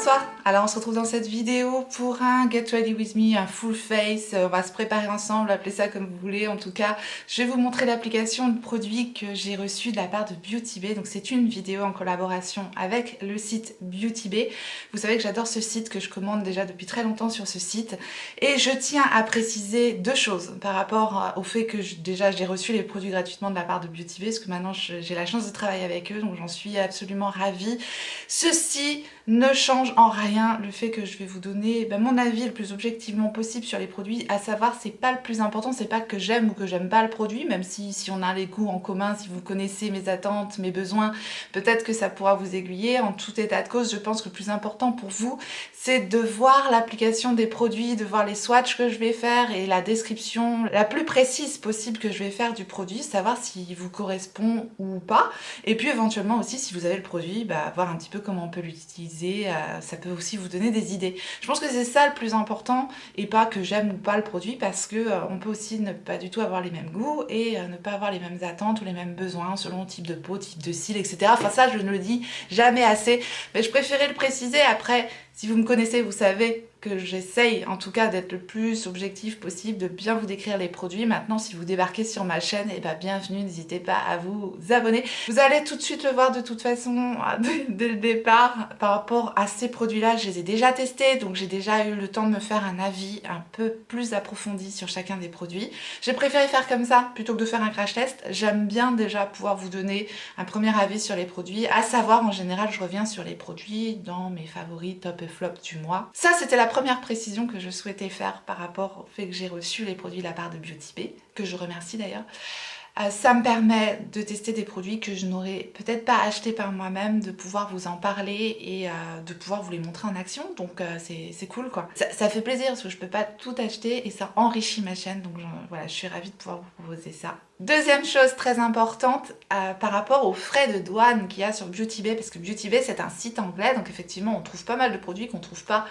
Bonsoir, alors on se retrouve dans cette vidéo pour un Get Ready With Me, un full face. On va se préparer ensemble, appelez ça comme vous voulez. En tout cas, je vais vous montrer l'application de produit que j'ai reçu de la part de Beauty Bay. Donc c'est une vidéo en collaboration avec le site Beauty Bay. Vous savez que j'adore ce site, que je commande déjà depuis très longtemps sur ce site. Et je tiens à préciser deux choses par rapport au fait que déjà j'ai reçu les produits gratuitement de la part de Beauty Bay, parce que maintenant j'ai la chance de travailler avec eux, donc j'en suis absolument ravie. Ceci ne change en rien le fait que je vais vous donner mon avis le plus objectivement possible sur les produits, à savoir c'est pas le plus important, c'est pas que j'aime ou que j'aime pas le produit, même si on a les goûts en commun, si vous connaissez mes attentes, mes besoins, peut-être que ça pourra vous aiguiller. En tout état de cause, je pense que le plus important pour vous, c'est de voir l'application des produits, de voir les swatchs que je vais faire et la description la plus précise possible que je vais faire du produit, savoir s'il vous correspond ou pas, et puis éventuellement aussi si vous avez le produit, voir un petit peu comment on peut l'utiliser. Ça peut aussi vous donner des idées. Je pense que c'est ça le plus important, et pas que j'aime ou pas le produit, parce que on peut aussi ne pas du tout avoir les mêmes goûts et ne pas avoir les mêmes attentes ou les mêmes besoins selon type de peau, type de cils, etc. Enfin ça, je ne le dis jamais assez, mais je préférais le préciser. Après, si vous me connaissez, vous savez que j'essaye en tout cas d'être le plus objectif possible, de bien vous décrire les produits. Maintenant, si vous débarquez sur ma chaîne, bienvenue, n'hésitez pas à vous abonner. Vous allez tout de suite le voir de toute façon dès le départ. Par rapport à ces produits-là, je les ai déjà testés, donc j'ai déjà eu le temps de me faire un avis un peu plus approfondi sur chacun des produits. J'ai préféré faire comme ça plutôt que de faire un crash test. J'aime bien déjà pouvoir vous donner un premier avis sur les produits, à savoir en général je reviens sur les produits dans mes favoris top et flop du mois. Ça, c'était la première précision que je souhaitais faire par rapport au fait que j'ai reçu les produits de la part de Beauty Bay, que je remercie d'ailleurs. Ça me permet de tester des produits que je n'aurais peut-être pas achetés par moi-même, de pouvoir vous en parler et de pouvoir vous les montrer en action, donc c'est cool quoi. Ça fait plaisir parce que je peux pas tout acheter et ça enrichit ma chaîne, donc voilà, je suis ravie de pouvoir vous proposer ça. Deuxième chose très importante par rapport aux frais de douane qu'il y a sur Beauty Bay, parce que Beauty Bay c'est un site anglais, donc effectivement on trouve pas mal de produits qu'on trouve pas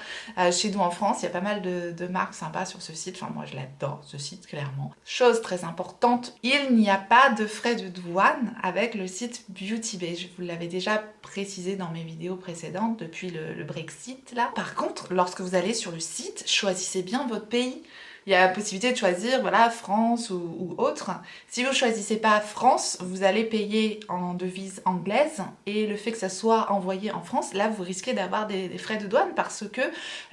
chez nous en France. Il y a pas mal de marques sympas sur ce site, enfin moi je l'adore ce site clairement. Chose très importante, il n'y a pas de frais de douane avec le site Beauty Bay. Je vous l'avais déjà précisé dans mes vidéos précédentes depuis le Brexit là. Par contre, lorsque vous allez sur le site, choisissez bien votre pays. Il y a la possibilité de choisir, voilà, France ou autre. Si vous ne choisissez pas France, vous allez payer en devise anglaise, et le fait que ça soit envoyé en France, là vous risquez d'avoir des frais de douane, parce que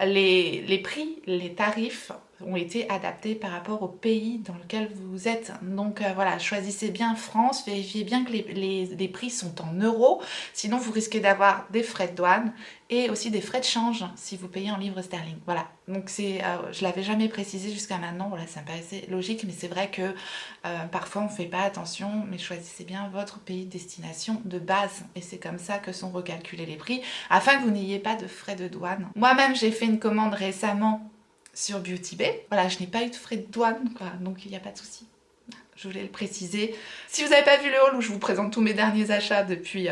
les prix, les tarifs ont été adaptés par rapport au pays dans lequel vous êtes. Donc voilà, choisissez bien France, vérifiez bien que les prix sont en euros, sinon vous risquez d'avoir des frais de douane et aussi des frais de change si vous payez en livres sterling. Voilà, donc c'est, je l'avais jamais précisé jusqu'à maintenant, voilà, ça me paraissait logique, mais c'est vrai que parfois on ne fait pas attention, mais choisissez bien votre pays de destination de base, et c'est comme ça que sont recalculés les prix, afin que vous n'ayez pas de frais de douane. Moi-même j'ai fait une commande récemment sur Beauty Bay, voilà, je n'ai pas eu de frais de douane quoi, donc il n'y a pas de souci. Je voulais le préciser. Si vous n'avez pas vu le haul où je vous présente tous mes derniers achats depuis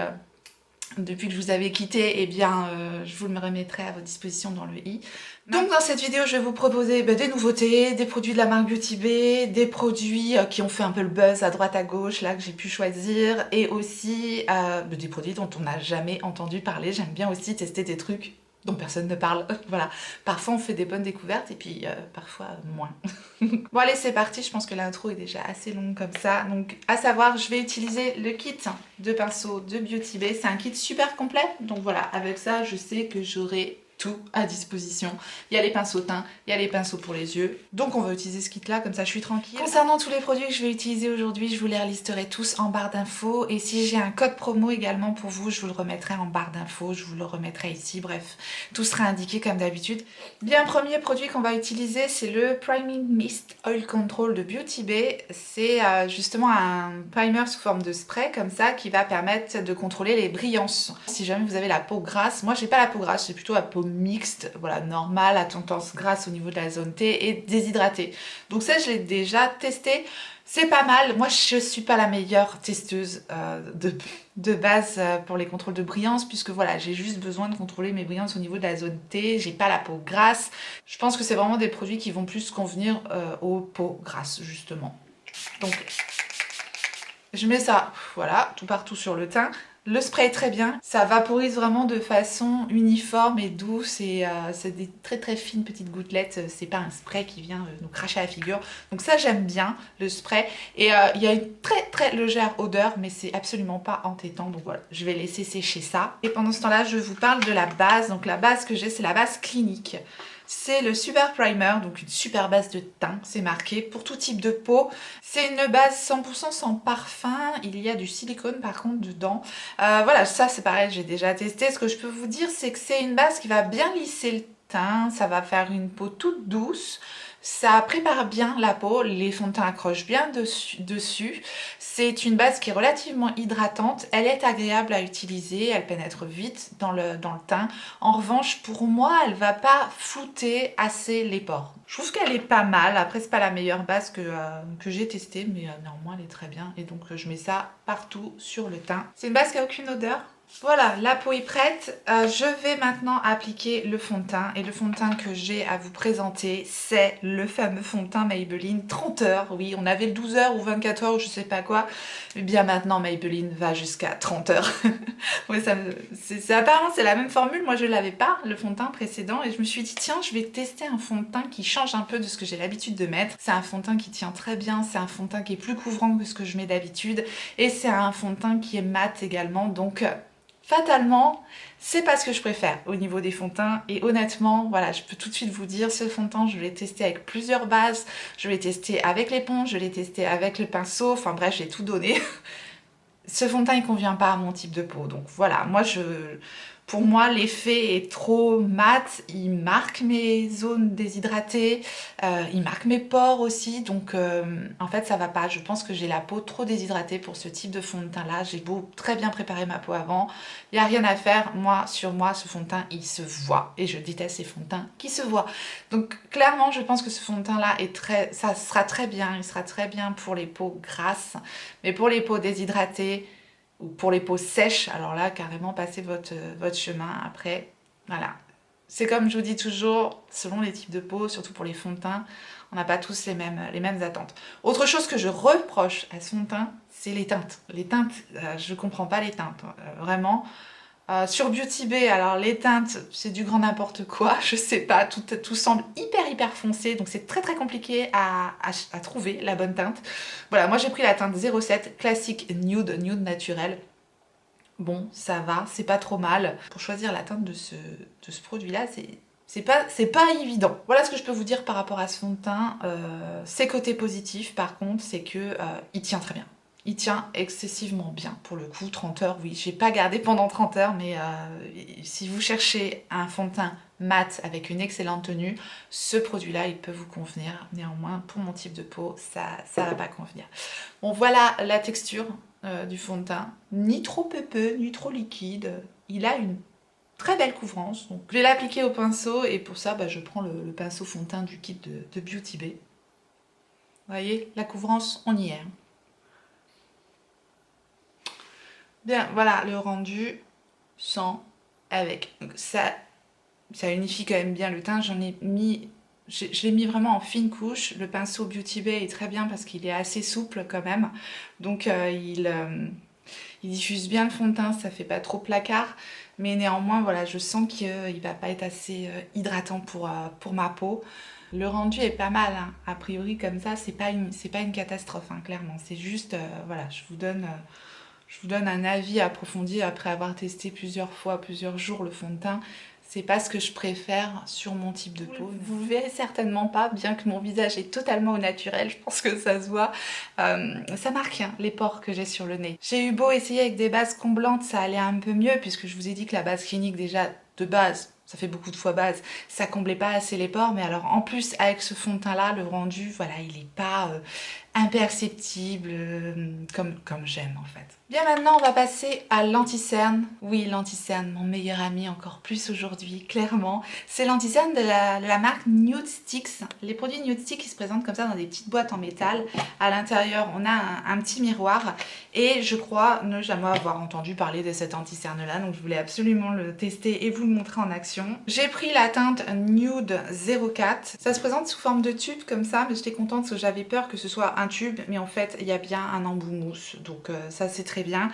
que je vous avais quitté, je vous le remettrai à votre disposition dans le i. Donc dans cette vidéo, je vais vous proposer des nouveautés, des produits de la marque Beauty Bay, des produits qui ont fait un peu le buzz à droite à gauche, là que j'ai pu choisir, et aussi des produits dont on n'a jamais entendu parler. J'aime bien aussi tester des trucs dont personne ne parle. Voilà, parfois on fait des bonnes découvertes et puis parfois moins. Bon allez, c'est parti, je pense que l'intro est déjà assez longue comme ça. Donc à savoir, je vais utiliser le kit de pinceaux de Beauty Bay. C'est un kit super complet, donc voilà, avec ça je sais que j'aurai tout à disposition. Il y a les pinceaux teints, il y a les pinceaux pour les yeux, donc on va utiliser ce kit là, comme ça je suis tranquille. Concernant tous les produits que je vais utiliser aujourd'hui, je vous les listerai tous en barre d'infos, et si j'ai un code promo également pour vous, je vous le remettrai en barre d'infos, je vous le remettrai ici, bref, tout sera indiqué comme d'habitude. Bien, premier produit qu'on va utiliser, c'est le Priming Mist Oil Control de Beauty Bay. C'est justement un primer sous forme de spray comme ça, qui va permettre de contrôler les brillances. Si jamais vous avez la peau grasse, moi j'ai pas la peau grasse, j'ai plutôt la peau mixte, voilà, normale, à tendance grasse au niveau de la zone T et déshydratée. Donc ça je l'ai déjà testé, c'est pas mal. Moi je suis pas la meilleure testeuse de base pour les contrôles de brillance, puisque voilà, j'ai juste besoin de contrôler mes brillances au niveau de la zone T, j'ai pas la peau grasse. Je pense que c'est vraiment des produits qui vont plus convenir aux peaux grasses justement. Donc je mets ça, voilà, tout partout sur le teint. Le spray est très bien, ça vaporise vraiment de façon uniforme et douce et c'est des très très fines petites gouttelettes, c'est pas un spray qui vient nous cracher à la figure. Donc ça j'aime bien le spray et il y a une très très légère odeur mais c'est absolument pas entêtant, donc voilà, je vais laisser sécher ça. Et pendant ce temps-là je vous parle de la base, donc la base que j'ai c'est la base clinique. C'est le Super Primer, donc une super base de teint, c'est marqué, pour tout type de peau. C'est une base 100% sans parfum, il y a du silicone par contre dedans. Voilà, ça c'est pareil, j'ai déjà testé. Ce que je peux vous dire, c'est que c'est une base qui va bien lisser le teint, ça va faire une peau toute douce. Ça prépare bien la peau, les fonds de teint accrochent bien dessus. C'est une base qui est relativement hydratante, elle est agréable à utiliser, elle pénètre vite dans le teint. En revanche, pour moi, elle va pas flouter assez les pores. Je trouve qu'elle est pas mal, après c'est pas la meilleure base que j'ai testée, mais néanmoins elle est très bien. Et donc je mets ça partout sur le teint. C'est une base qui a aucune odeur. Voilà, la peau est prête. Je vais maintenant appliquer le fond de teint. Et le fond de teint que j'ai à vous présenter, c'est le fameux fond de teint Maybelline 30 heures. Oui, on avait le 12 heures ou 24 heures ou je sais pas quoi. Mais bien maintenant, Maybelline va jusqu'à 30 heures. Ouais, apparemment, c'est la même formule. Moi, je l'avais pas, le fond de teint précédent. Et je me suis dit, tiens, je vais tester un fond de teint qui change un peu de ce que j'ai l'habitude de mettre. C'est un fond de teint qui tient très bien. C'est un fond de teint qui est plus couvrant que ce que je mets d'habitude. Et c'est un fond de teint qui est mat également. Donc fatalement, c'est pas ce que je préfère au niveau des fonds de teint et honnêtement, voilà, je peux tout de suite vous dire, ce fond de teint, je l'ai testé avec plusieurs bases, je l'ai testé avec l'éponge, je l'ai testé avec le pinceau, enfin bref, j'ai tout donné. Ce fond de teint, il convient pas à mon type de peau, donc voilà, pour moi, l'effet est trop mat, il marque mes zones déshydratées, il marque mes pores aussi, donc en fait ça va pas. Je pense que j'ai la peau trop déshydratée pour ce type de fond de teint là. J'ai beau très bien préparer ma peau avant, il n'y a rien à faire. Sur moi, ce fond de teint, il se voit et je déteste ces fonds de teint qui se voient. Donc clairement, je pense que ce fond de teint là ça sera très bien, il sera très bien pour les peaux grasses, mais pour les peaux déshydratées, ou pour les peaux sèches, alors là, carrément, passez votre chemin. Après, voilà. C'est comme je vous dis toujours, selon les types de peau, surtout pour les fonds de teint, on n'a pas tous les mêmes attentes. Autre chose que je reproche à ce fond de teint, c'est les teintes. Les teintes, je ne comprends pas les teintes, vraiment. Sur Beauty Bay, alors les teintes, c'est du grand n'importe quoi, je sais pas, tout semble hyper foncé, donc c'est très compliqué à trouver la bonne teinte. Voilà, moi j'ai pris la teinte 07 classique nude naturel. Bon, ça va, c'est pas trop mal. Pour choisir la teinte de ce produit-là, c'est pas évident. Voilà ce que je peux vous dire par rapport à ce fond de teint. Ses côtés positifs, par contre, c'est que il tient très bien. Il tient excessivement bien pour le coup, 30 heures, oui, j'ai pas gardé pendant 30 heures, mais si vous cherchez un fond de teint mat avec une excellente tenue, ce produit-là, il peut vous convenir. Néanmoins, pour mon type de peau, ça va pas convenir. Bon, voilà la texture du fond de teint. Ni trop peupeux, ni trop liquide. Il a une très belle couvrance. Donc, je vais l'appliquer au pinceau et pour ça, je prends le pinceau fond de teint du kit de Beauty Bay. Vous voyez, la couvrance, on y est. Bien, voilà le rendu sans avec. Donc ça unifie quand même bien le teint. Je l'ai mis vraiment en fine couche. Le pinceau Beauty Bay est très bien parce qu'il est assez souple quand même. Donc il diffuse bien le fond de teint, ça fait pas trop placard. Mais néanmoins, voilà, je sens qu'il va pas être assez hydratant pour ma peau. Le rendu est pas mal, hein. A priori comme ça, c'est pas une catastrophe, hein, clairement. C'est juste, voilà, je vous donne un avis approfondi après avoir testé plusieurs fois, plusieurs jours le fond de teint. C'est pas ce que je préfère sur mon type de peau. Vous le verrez certainement pas, bien que mon visage est totalement au naturel, je pense que ça se voit. Ça marque hein, les pores que j'ai sur le nez. J'ai eu beau essayer avec des bases comblantes, ça allait un peu mieux, puisque je vous ai dit que la base clinique déjà, de base, ça fait beaucoup de fois base, ça comblait pas assez les pores, mais alors en plus avec ce fond de teint là, le rendu, voilà, il est pas imperceptible comme j'aime en fait. Bien maintenant on va passer à l'anti-cerne. Oui, l'anti-cerne, mon meilleur ami encore plus aujourd'hui, clairement. C'est l'anti-cerne de la marque Nude Sticks. Les produits Nude Sticks ils se présentent comme ça dans des petites boîtes en métal. À l'intérieur on a un petit miroir et je crois ne jamais avoir entendu parler de cet anti-cerne là, donc je voulais absolument le tester et vous le montrer en action. J'ai pris la teinte Nude 04. Ça se présente sous forme de tube comme ça, mais j'étais contente parce que j'avais peur que ce soit un tube, mais en fait il y a bien un embout mousse, donc ça c'est très bien.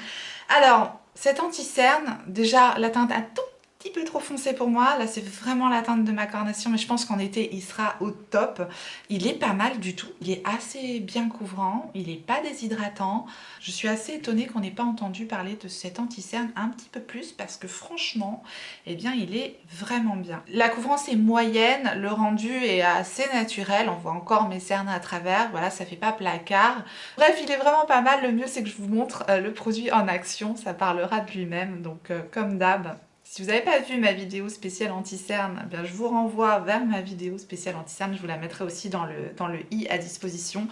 Alors cet anti-cerne, déjà la teinte a tout petit peu trop foncé pour moi, là c'est vraiment la teinte de ma carnation, mais je pense qu'en été il sera au top. Il est pas mal du tout, il est assez bien couvrant, il est pas déshydratant. Je suis assez étonnée qu'on n'ait pas entendu parler de cet anti-cerne un petit peu plus, parce que franchement, eh bien il est vraiment bien. La couvrance est moyenne, le rendu est assez naturel, on voit encore mes cernes à travers, voilà, ça fait pas placard. Bref, il est vraiment pas mal, le mieux c'est que je vous montre le produit en action, ça parlera de lui-même, donc comme d'hab. Si vous n'avez pas vu ma vidéo spéciale anti-cerne, eh bien je vous renvoie vers ma vidéo spéciale anti-cerne, je vous la mettrai aussi dans le i à disposition.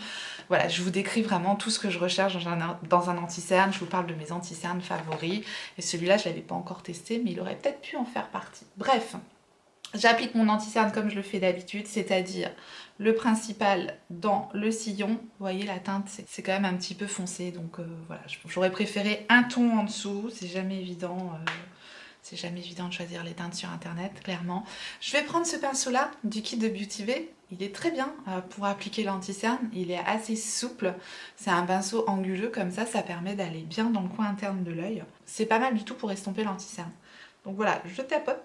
Voilà, je vous décris vraiment tout ce que je recherche dans un anti-cerne, je vous parle de mes anti-cernes favoris, et celui-là je ne l'avais pas encore testé, mais il aurait peut-être pu en faire partie. Bref, j'applique mon anti-cerne comme je le fais d'habitude, c'est-à-dire le principal dans le sillon. Vous voyez la teinte, c'est quand même un petit peu foncé, donc voilà, j'aurais préféré un ton en dessous, c'est jamais évident. C'est jamais évident de choisir les teintes sur internet, clairement. Je vais prendre ce pinceau-là du kit de Beauty Bay. Il est très bien pour appliquer l'anti-cerne. Il est assez souple. C'est un pinceau anguleux comme ça permet d'aller bien dans le coin interne de l'œil. C'est pas mal du tout pour estomper l'anti-cerne. Donc voilà, je tapote.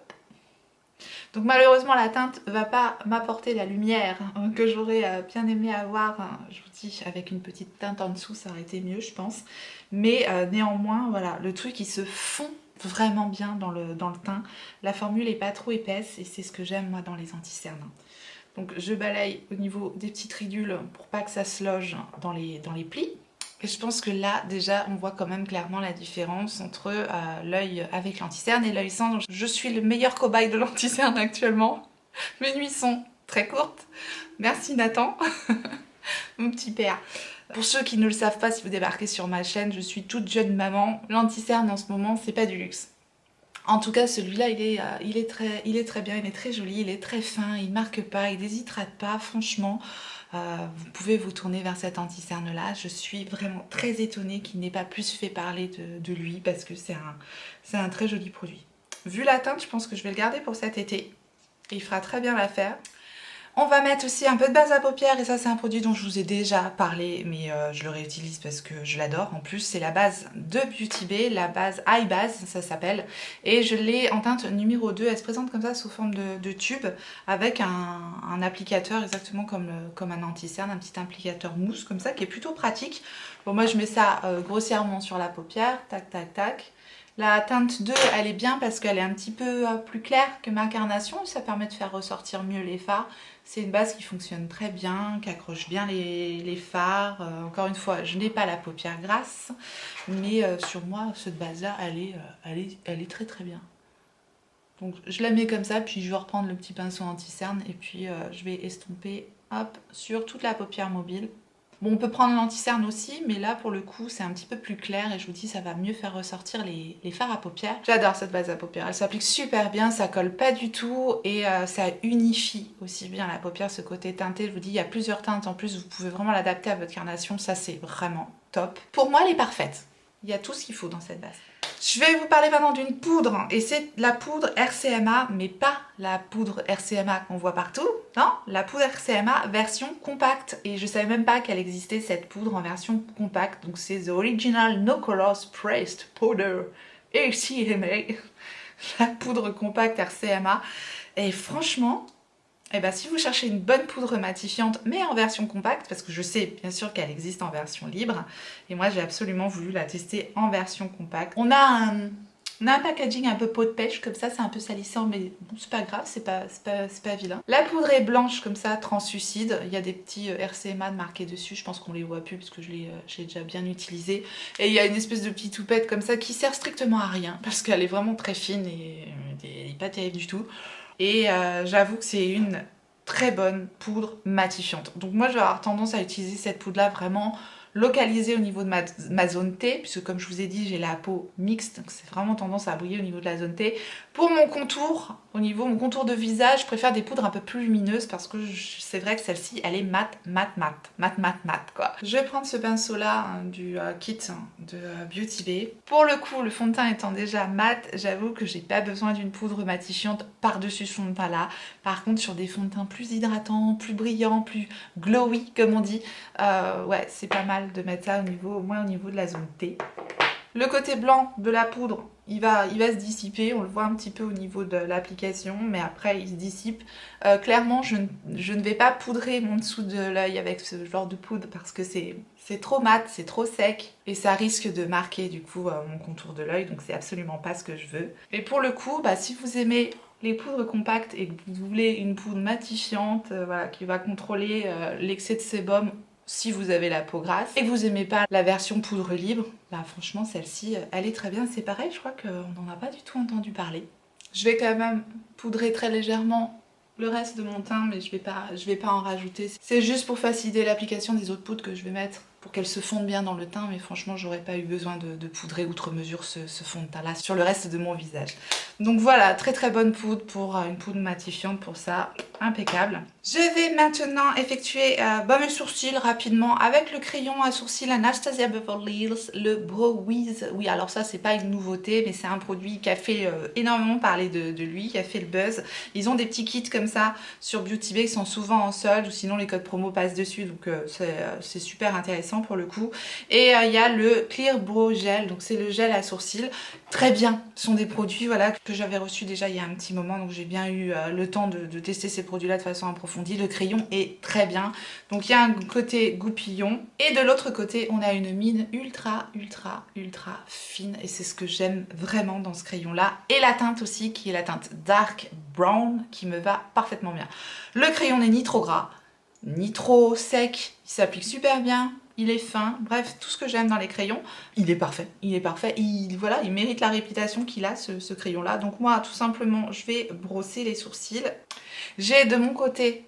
Donc malheureusement la teinte va pas m'apporter la lumière que j'aurais bien aimé avoir, je vous dis, avec une petite teinte en dessous ça aurait été mieux je pense, mais néanmoins voilà, le truc il se fond vraiment bien dans le teint, la formule est pas trop épaisse et c'est ce que j'aime moi dans les anti-cernes. Donc je balaye au niveau des petites ridules pour pas que ça se loge dans les plis. Et je pense que là, déjà, on voit quand même clairement la différence entre l'œil avec l'anti-cerne et l'œil sans. Je suis le meilleur cobaye de l'anti-cerne actuellement. Mes nuits sont très courtes. Merci Nathan, mon petit père. Pour ceux qui ne le savent pas, si vous débarquez sur ma chaîne, je suis toute jeune maman. L'anti-cerne en ce moment, c'est pas du luxe. En tout cas, celui-là, il est très bien, il est très joli, il est très fin, il marque pas, il déshydrate pas, franchement. Vous pouvez vous tourner vers cet anti-cerne là. Je suis vraiment très étonnée qu'il n'ait pas plus fait parler de lui parce que c'est un très joli produit. Vu la teinte, je pense que je vais le garder pour cet été. Il fera très bien l'affaire. On va mettre aussi un peu de base à paupières et ça c'est un produit dont je vous ai déjà parlé mais je le réutilise parce que je l'adore. En plus c'est la base de Beauty Bay, la base Eye Base ça s'appelle, et je l'ai en teinte numéro 2, elle se présente comme ça sous forme de tube avec un applicateur exactement comme un anti-cerne, un petit applicateur mousse comme ça qui est plutôt pratique. Bon moi je mets ça grossièrement sur la paupière, tac tac tac. La teinte 2, elle est bien parce qu'elle est un petit peu plus claire que ma carnation et ça permet de faire ressortir mieux les fards. C'est une base qui fonctionne très bien, qui accroche bien les fards. Encore une fois, je n'ai pas la paupière grasse, mais sur moi, cette base-là, elle est très très bien. Donc je la mets comme ça, puis je vais reprendre le petit pinceau anti-cerne et puis je vais estomper hop, sur toute la paupière mobile. Bon, on peut prendre l'anti-cerne aussi, mais là, pour le coup, c'est un petit peu plus clair et je vous dis, ça va mieux faire ressortir les fards à paupières. J'adore cette base à paupières, elle s'applique super bien, ça colle pas du tout et ça unifie aussi bien la paupière, ce côté teinté. Je vous dis, il y a plusieurs teintes en plus, vous pouvez vraiment l'adapter à votre carnation, ça c'est vraiment top. Pour moi, elle est parfaite. Il y a tout ce qu'il faut dans cette base. Je vais vous parler maintenant d'une poudre, et c'est la poudre RCMA, mais pas la poudre RCMA qu'on voit partout, non, la poudre RCMA version compacte, et je savais même pas qu'elle existait cette poudre en version compacte, donc c'est The Original No Colors Pressed Powder RCMA, la poudre compacte RCMA, et franchement, eh ben, si vous cherchez une bonne poudre matifiante, mais en version compacte, parce que je sais bien sûr qu'elle existe en version libre, et moi j'ai absolument voulu la tester en version compacte. On a un packaging un peu peau de pêche, comme ça c'est un peu salissant, mais bon, c'est pas grave, c'est pas vilain. La poudre est blanche comme ça, translucide, il y a des petits RCMA marqués dessus, je pense qu'on les voit plus parce que je l'ai déjà bien utilisé. Et il y a une espèce de petite toupette comme ça qui sert strictement à rien, parce qu'elle est vraiment très fine et elle n'est pas terrible du tout. Et j'avoue que c'est une très bonne poudre matifiante. Donc moi je vais avoir tendance à utiliser cette poudre là vraiment localisé au niveau de ma zone T, puisque comme je vous ai dit, j'ai la peau mixte, donc c'est vraiment tendance à briller au niveau de la zone T. Pour mon contour, au niveau mon contour de visage, je préfère des poudres un peu plus lumineuses parce que c'est vrai que celle-ci, elle est mat quoi. Je vais prendre ce pinceau là du kit de Beauty Bay. Pour le coup, le fond de teint étant déjà mat, j'avoue que j'ai pas besoin d'une poudre matifiante par-dessus ce fond de teint là. Par contre, sur des fonds de teint plus hydratants, plus brillants, plus glowy comme on dit, ouais, c'est pas mal de mettre ça au moins au niveau de la zone T. Le côté blanc de la poudre, il va se dissiper, on le voit un petit peu au niveau de l'application, mais après il se dissipe. Clairement, je ne vais pas poudrer mon dessous de l'œil avec ce genre de poudre parce que c'est trop mat, c'est trop sec et ça risque de marquer du coup mon contour de l'œil, donc c'est absolument pas ce que je veux. Et pour le coup, si vous aimez les poudres compactes et que vous voulez une poudre matifiante, voilà, qui va contrôler l'excès de sébum si vous avez la peau grasse et que vous aimez pas la version poudre libre, franchement celle-ci elle est très bien. C'est pareil, je crois qu'on n'en a pas du tout entendu parler. Je vais quand même poudrer très légèrement le reste de mon teint, mais je vais pas en rajouter. C'est juste pour faciliter l'application des autres poudres que je vais mettre pour qu'elles se fondent bien dans le teint, mais franchement j'aurais pas eu besoin de poudrer outre mesure ce fond de teint là sur le reste de mon visage. Donc voilà, très très bonne poudre pour une poudre matifiante, pour ça, impeccable. Je vais maintenant effectuer mes sourcils rapidement avec le crayon à sourcils Anastasia Beverly Hills, le Brow Wiz. Oui, alors ça c'est pas une nouveauté, mais c'est un produit qui a fait énormément parler de lui, qui a fait le buzz. Ils ont des petits kits comme ça sur Beauty Bay qui sont souvent en solde, ou sinon les codes promo passent dessus, donc c'est super intéressant pour le coup. Et il y a le Clear Brow Gel, donc c'est le gel à sourcils. Très bien, ce sont des produits voilà, que j'avais reçus déjà il y a un petit moment, donc j'ai bien eu le temps de tester ces produits-là de façon approfondie. Le crayon est très bien, donc il y a un côté goupillon, et de l'autre côté on a une mine ultra fine, et c'est ce que j'aime vraiment dans ce crayon-là. Et la teinte aussi, qui est la teinte Dark Brown, qui me va parfaitement bien. Le crayon n'est ni trop gras, ni trop sec, il s'applique super bien. Il est fin, bref, tout ce que j'aime dans les crayons, il est parfait, voilà, il mérite la réputation qu'il a ce crayon-là. Donc moi, tout simplement, je vais brosser les sourcils. J'ai de mon côté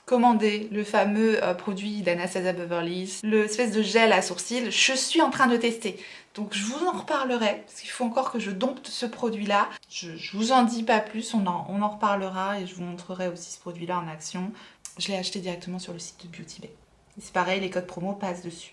commandé le fameux produit d'Anastasia Beverly Hills, l'espèce de gel à sourcils. Je suis en train de tester, donc je vous en reparlerai, parce qu'il faut encore que je dompte ce produit-là. Je vous en dis pas plus, on en reparlera et je vous montrerai aussi ce produit-là en action. Je l'ai acheté directement sur le site de Beauty Bay. C'est pareil, les codes promo passent dessus.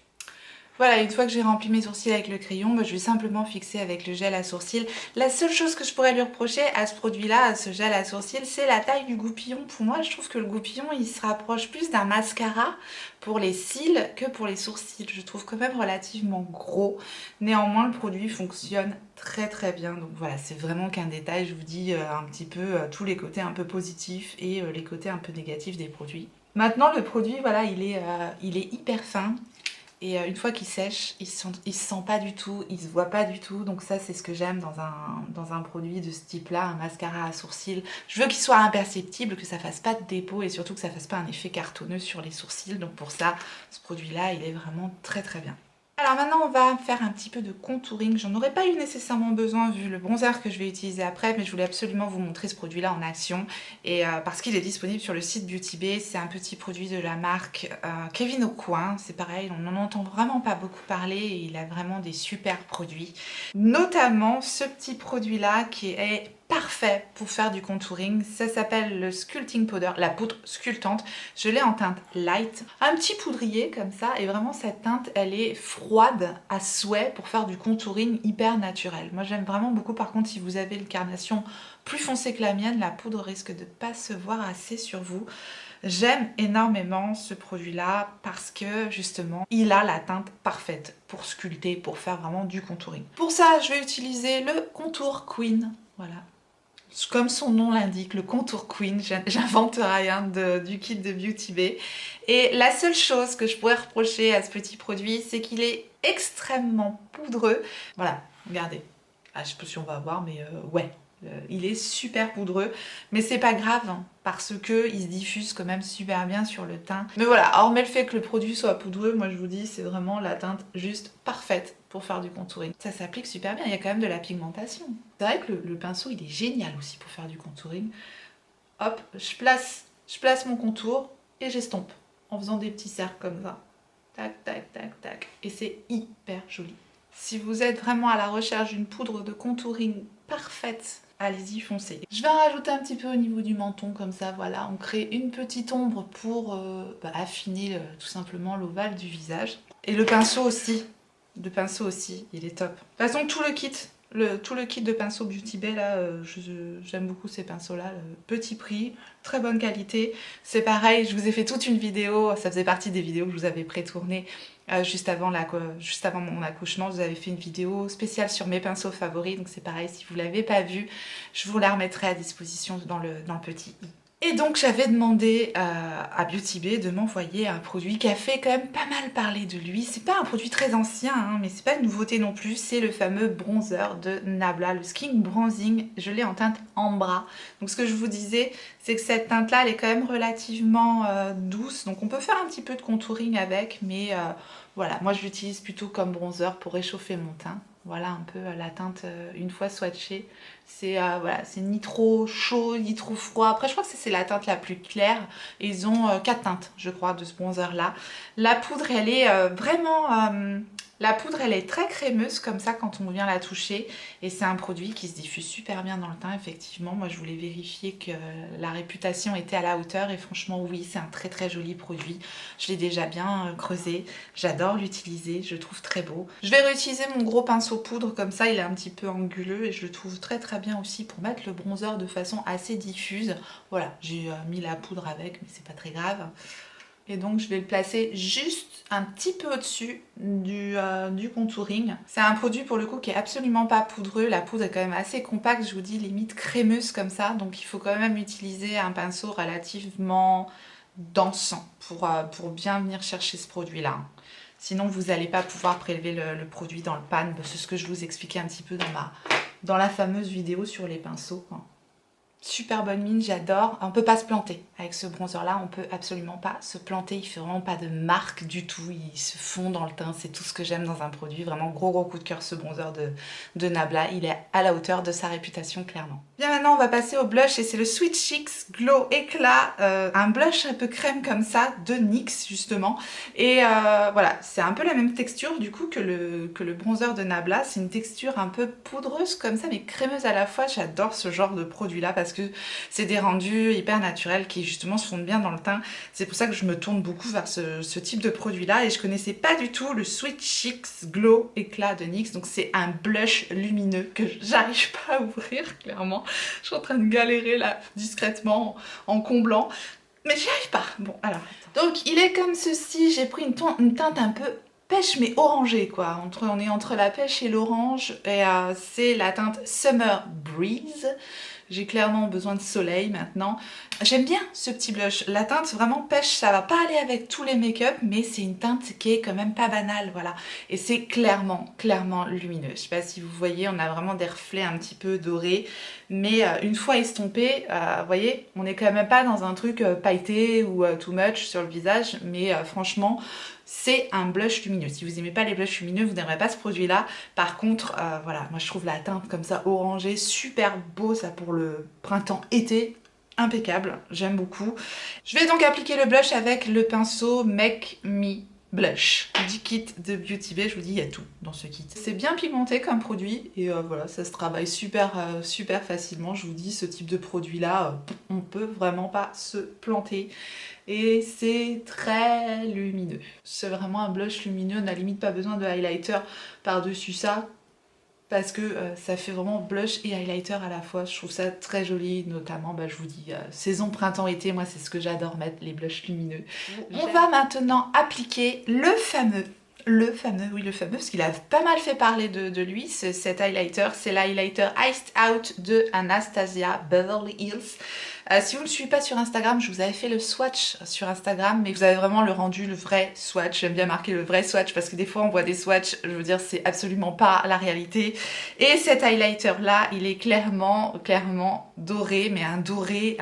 Voilà, une fois que j'ai rempli mes sourcils avec le crayon, je vais simplement fixer avec le gel à sourcils. La seule chose que je pourrais lui reprocher à ce produit-là, à ce gel à sourcils, c'est la taille du goupillon. Pour moi, je trouve que le goupillon, il se rapproche plus d'un mascara pour les cils que pour les sourcils. Je trouve quand même relativement gros. Néanmoins, le produit fonctionne très bien. Donc voilà, c'est vraiment qu'un détail. Je vous dis un petit peu tous les côtés un peu positifs et les côtés un peu négatifs des produits. Maintenant, le produit, voilà, il est hyper fin. Et une fois qu'il sèche, il se sent pas du tout, il se voit pas du tout. Donc ça, c'est ce que j'aime dans un produit de ce type-là, un mascara à sourcils. Je veux qu'il soit imperceptible, que ça fasse pas de dépôt et surtout que ça fasse pas un effet cartonneux sur les sourcils. Donc pour ça, ce produit-là, il est vraiment très bien. Alors maintenant on va faire un petit peu de contouring. J'en aurais pas eu nécessairement besoin vu le bronzer que je vais utiliser après, mais je voulais absolument vous montrer ce produit là en action, et parce qu'il est disponible sur le site Beauty Bay. C'est un petit produit de la marque Kevyn Aucoin. C'est pareil, on n'en entend vraiment pas beaucoup parler et il a vraiment des super produits, notamment ce petit produit là qui est parfait pour faire du contouring. Ça s'appelle le Sculpting Powder, la poudre sculptante. Je l'ai en teinte light, un petit poudrier comme ça, et vraiment cette teinte elle est froide à souhait pour faire du contouring hyper naturel. Moi j'aime vraiment beaucoup. Par contre, si vous avez le carnation plus foncé que la mienne, la poudre risque de pas se voir assez sur vous. J'aime énormément ce produit là parce que justement il a la teinte parfaite pour sculpter, pour faire vraiment du contouring. Pour ça je vais utiliser le Contour Queen, voilà. Comme son nom l'indique, le Contour Queen, j'invente rien du kit de Beauty Bay. Et la seule chose que je pourrais reprocher à ce petit produit, c'est qu'il est extrêmement poudreux. Voilà, regardez. Ah, je sais pas si on va voir, mais ouais. Il est super poudreux, mais c'est pas grave hein, parce que il se diffuse quand même super bien sur le teint. Mais voilà, hormis le fait que le produit soit poudreux, moi je vous dis c'est vraiment la teinte juste parfaite pour faire du contouring. Ça s'applique super bien, il y a quand même de la pigmentation. C'est vrai que le pinceau il est génial aussi pour faire du contouring. Hop, je place mon contour et j'estompe en faisant des petits cercles comme ça. tac, tac, tac, tac. Et c'est hyper joli. Si vous êtes vraiment à la recherche d'une poudre de contouring parfaite, allez-y, foncez. Je vais en rajouter un petit peu au niveau du menton, comme ça, voilà. On crée une petite ombre pour affiner tout simplement l'ovale du visage. Et le pinceau aussi. Le pinceau aussi, il est top. De toute façon, tout le kit de pinceau Beauty Bay, là, j'aime beaucoup ces pinceaux-là. Petit prix, très bonne qualité. C'est pareil, je vous ai fait toute une vidéo, ça faisait partie des vidéos que je vous avais pré-tournées juste avant mon accouchement. Je vous avais fait une vidéo spéciale sur mes pinceaux favoris, donc c'est pareil, si vous ne l'avez pas vue, je vous la remettrai à disposition dans le petit i. Et donc j'avais demandé à Beauty Bay de m'envoyer un produit qui a fait quand même pas mal parler de lui. C'est pas un produit très ancien, hein, mais c'est pas une nouveauté non plus. C'est le fameux bronzer de Nabla, le Skin Bronzing. Je l'ai en teinte Ambra. Donc ce que je vous disais, c'est que cette teinte-là, elle est quand même relativement douce. Donc on peut faire un petit peu de contouring avec, mais voilà, moi je l'utilise plutôt comme bronzer pour réchauffer mon teint. Voilà un peu la teinte une fois swatchée. C'est voilà, c'est ni trop chaud ni trop froid. Après je crois que c'est la teinte la plus claire. Et ils ont 4 teintes je crois de ce bronzer là. La poudre elle est vraiment... la poudre elle est très crémeuse comme ça quand on vient la toucher. Et c'est un produit qui se diffuse super bien dans le teint effectivement. Moi je voulais vérifier que la réputation était à la hauteur. Et franchement oui, c'est un très très joli produit. Je l'ai déjà bien creusé. J'adore l'utiliser, je le trouve très beau. Je vais réutiliser mon gros pinceau poudre comme ça, il est un petit peu anguleux et je le trouve très très bien aussi pour mettre le bronzer de façon assez diffuse. Voilà, j'ai mis la poudre avec mais c'est pas très grave. Et donc je vais le placer juste un petit peu au-dessus du contouring. C'est un produit pour le coup qui est absolument pas poudreux. La poudre est quand même assez compacte, je vous dis, limite crémeuse comme ça. Donc il faut quand même utiliser un pinceau relativement dansant pour bien venir chercher ce produit-là. Sinon, vous n'allez pas pouvoir prélever le produit dans le pan. C'est ce que je vous expliquais un petit peu dans la fameuse vidéo sur les pinceaux. Super bonne mine, j'adore. On peut pas se planter avec ce bronzer là, on peut absolument pas se planter, il fait vraiment pas de marque du tout, il se fond dans le teint, c'est tout ce que j'aime dans un produit, vraiment gros coup de cœur ce bronzer de Nabla, il est à la hauteur de sa réputation clairement. Bien maintenant on va passer au blush et c'est le Sweet Cheeks Glow Éclat, un blush un peu crème comme ça de NYX justement et voilà, c'est un peu la même texture du coup que le bronzer de Nabla, c'est une texture un peu poudreuse comme ça mais crémeuse à la fois, j'adore ce genre de produit là parce que c'est des rendus hyper naturels qui justement se fondent bien dans le teint. C'est pour ça que je me tourne beaucoup vers ce type de produit là et je connaissais pas du tout le Sweet Cheeks Glow Éclat de NYX. Donc c'est un blush lumineux que j'arrive pas à ouvrir clairement. Je suis en train de galérer là discrètement en comblant. Mais j'y arrive pas. Bon alors. Donc il est comme ceci. J'ai pris une teinte un peu pêche mais orangée quoi. On est entre la pêche et l'orange et c'est la teinte Summer Breeze. J'ai clairement besoin de soleil maintenant. J'aime bien ce petit blush. La teinte vraiment pêche, ça va pas aller avec tous les make-up, mais c'est une teinte qui est quand même pas banale, voilà. Et c'est clairement lumineux. Je sais pas si vous voyez, on a vraiment des reflets un petit peu dorés. Mais une fois estompé, vous voyez, on n'est quand même pas dans un truc pailleté ou too much sur le visage. Mais franchement, c'est un blush lumineux. Si vous n'aimez pas les blushs lumineux, vous n'aimerez pas ce produit-là. Par contre, voilà, moi je trouve la teinte comme ça orangée super beau, ça pour le printemps-été. Impeccable, j'aime beaucoup. Je vais donc appliquer le blush avec le pinceau Make Me Blush du kit de Beauty Bay. Je vous dis, il y a tout dans ce kit. C'est bien pigmenté comme produit et voilà, ça se travaille super facilement. Je vous dis, ce type de produit là, on peut vraiment pas se planter. Et c'est très lumineux. C'est vraiment un blush lumineux, on n'a limite pas besoin de highlighter par-dessus ça. Parce que ça fait vraiment blush et highlighter à la fois. Je trouve ça très joli, notamment, je vous dis, saison printemps-été, moi c'est ce que j'adore mettre, les blushs lumineux. On va maintenant appliquer le fameux, parce qu'il a pas mal fait parler de lui, cet highlighter. C'est l'highlighter Iced Out de Anastasia Beverly Hills. Si vous ne me suivez pas sur Instagram, je vous avais fait le swatch sur Instagram, mais vous avez vraiment le rendu, le vrai swatch. J'aime bien marquer le vrai swatch parce que des fois on voit des swatchs, je veux dire, c'est absolument pas la réalité. Et cet highlighter là, il est clairement doré, mais un doré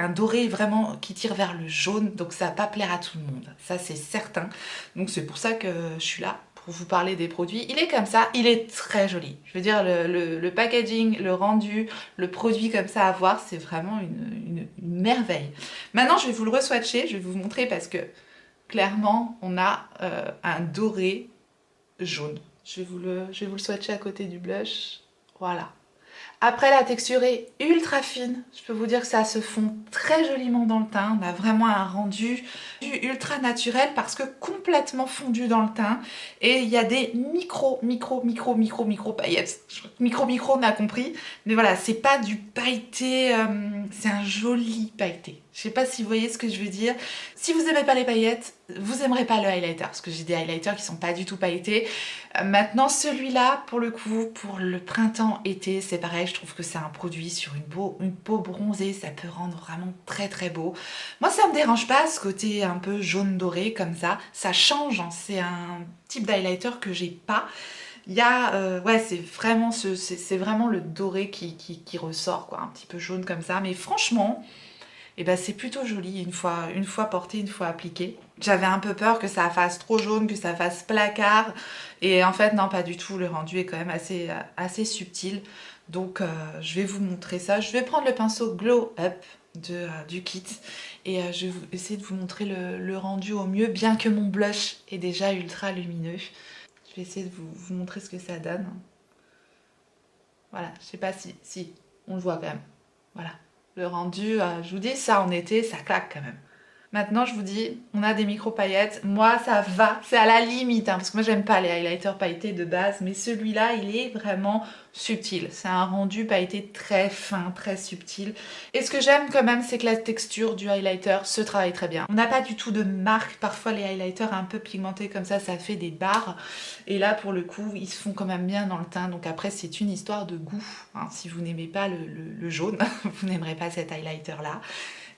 vraiment qui tire vers le jaune, donc ça va pas plaire à tout le monde, ça c'est certain. Donc c'est pour ça que je suis là. Pour vous parler des produits, il est comme ça, il est très joli. Je veux dire, le packaging, le rendu, le produit comme ça à voir, c'est vraiment une merveille. Maintenant, je vais vous le re-swatcher, je vais vous montrer parce que clairement, on a un doré jaune. Je vais vous le swatcher à côté du blush. Voilà. Après, la texture est ultra fine. Je peux vous dire que ça se fond très joliment dans le teint. On a vraiment un rendu ultra naturel parce que complètement fondu dans le teint. Et il y a des micro paillettes. Micro, on a compris. Mais voilà, c'est pas du pailleté, c'est un joli pailleté. Je sais pas si vous voyez ce que je veux dire. Si vous aimez pas les paillettes, vous aimerez pas le highlighter. Parce que j'ai des highlighters qui sont pas du tout pailletés. Maintenant, celui-là, pour le coup, pour le printemps-été, c'est pareil. Je trouve que c'est un produit sur une peau bronzée. Ça peut rendre vraiment très très beau. Moi, ça me dérange pas, ce côté un peu jaune doré comme ça. Ça change, hein. C'est un type d'highlighter que j'ai pas. Il y a, ouais, c'est vraiment le doré qui ressort, quoi. Un petit peu jaune comme ça. Mais franchement... et ben c'est plutôt joli une fois porté, une fois appliqué. J'avais un peu peur que ça fasse trop jaune, que ça fasse placard. Et en fait, non, pas du tout. Le rendu est quand même assez subtil. Donc, je vais vous montrer ça. Je vais prendre le pinceau Glow Up du kit. Et je vais essayer de vous montrer le rendu au mieux, bien que mon blush est déjà ultra lumineux. Je vais essayer de vous montrer ce que ça donne. Voilà, je sais pas si on le voit quand même. Voilà. Le rendu, je vous dis, ça en été, ça claque quand même. Maintenant, je vous dis, on a des micro-paillettes. Moi, ça va, c'est à la limite, hein, parce que moi, j'aime pas les highlighters pailletés de base, mais celui-là, il est vraiment subtil. C'est un rendu pailleté très fin, très subtil. Et ce que j'aime quand même, c'est que la texture du highlighter se travaille très bien. On n'a pas du tout de marque. Parfois, les highlighters un peu pigmentés comme ça fait des barres. Et là, pour le coup, ils se font quand même bien dans le teint. Donc après, c'est une histoire de goût, hein. Si vous n'aimez pas le jaune, vous n'aimerez pas cet highlighter-là.